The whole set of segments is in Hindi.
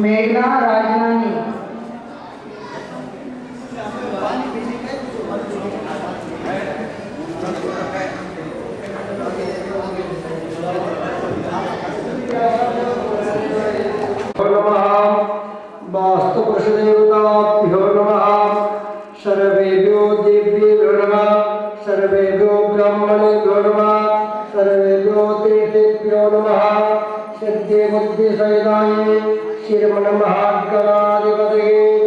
मेघना राजनानी वास्तु पुरुषदेवताभ्यो नमः। सर्वेभ्यो देव्येभ्यो नमः। सर्वेभ्यो ब्राह्मणेभ्यो नमः। सर्वेभ्यो तीर्थेभ्यो नमः। सिद्धि बुद्धि सहिताय श्रीमन्महागणाधिपतये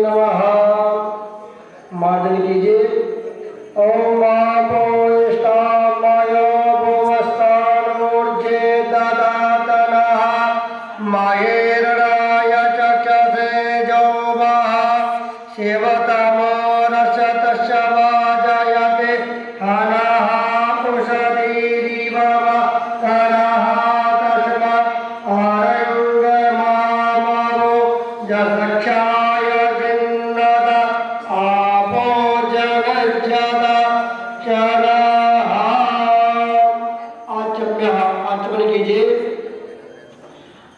नमः। मार्जन कीजिए। ओम आपो इष्टामय भुवस्थानमूर्जे ददातनः माहेरणाय चक्षसे जौमः शिवतमोरसतस्य वाजयते हनः उषधीरिवम कनः तस्मा आरङ्गमामवो जलक्षाय जिन्नद आपो जगज्जद चनः। आचमन कीजिए।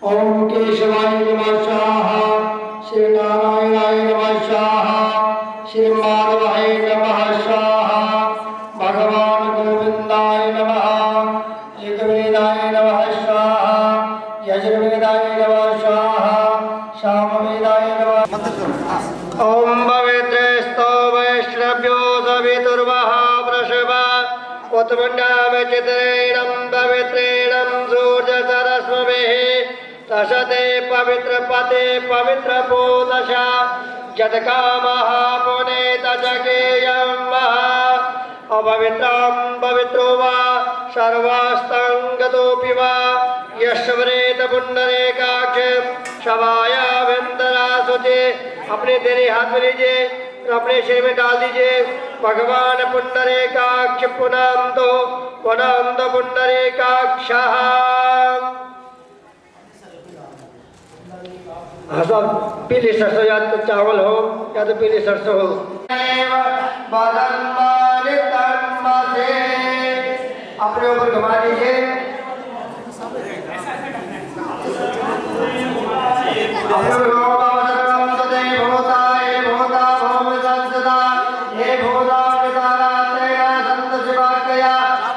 ओम केशवाय नमः स्वाहा। श्री नारायणाय नमः स्वाहा। श्री माधवाय नमः स्वाहा। भगवान गोविंदाय नमः। ऋग्वेदाय नमः स्वाहा। यजुर्वेदाय नमः स्वाहा। सामवेदाय नमः। ओम पवित्रस्तो वैष्णव्यो सवितुर्वः वृषभा उत्पन्नाम चित्रेणं पवित्रेणं सूर्यसरस्वभिः तशते पवित्र पते पवित्र पूतशा जतकामः पुनेत जगेयं महा अपवित्रं पवित्रो वा सर्वास्तंगतोऽपि वा यश्वरेत पुण्डरीकाक्ष शवायाभ्यंतरा शुचि। अपने तेरे हाथ में लीजिए और अपने शरीर में डाल दीजिए। भगवान पुण्डरीकाक्ष पुनंदो पुण्डरीकाक्षः। सब पीली सरसों या तो चावल हो या तो पीली सरसों हो। अपने ऊपर घुमा दीजिए।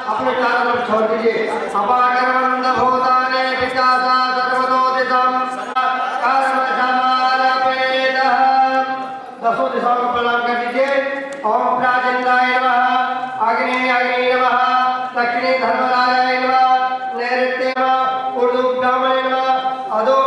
अपने चारों तरफ छोड़ दीजिए। अपाकरवंद भूताने विकासा सर्वतोदितम दसों दिशाओं को प्रणाम कर दीजिए। ओम प्राचीनाय नमः। अग्नि नमः। दक्षिणी धर्मराजाय नमः। नैऋत्य नमः। ऊर्ध्व ब्राह्मणे नमः। अधो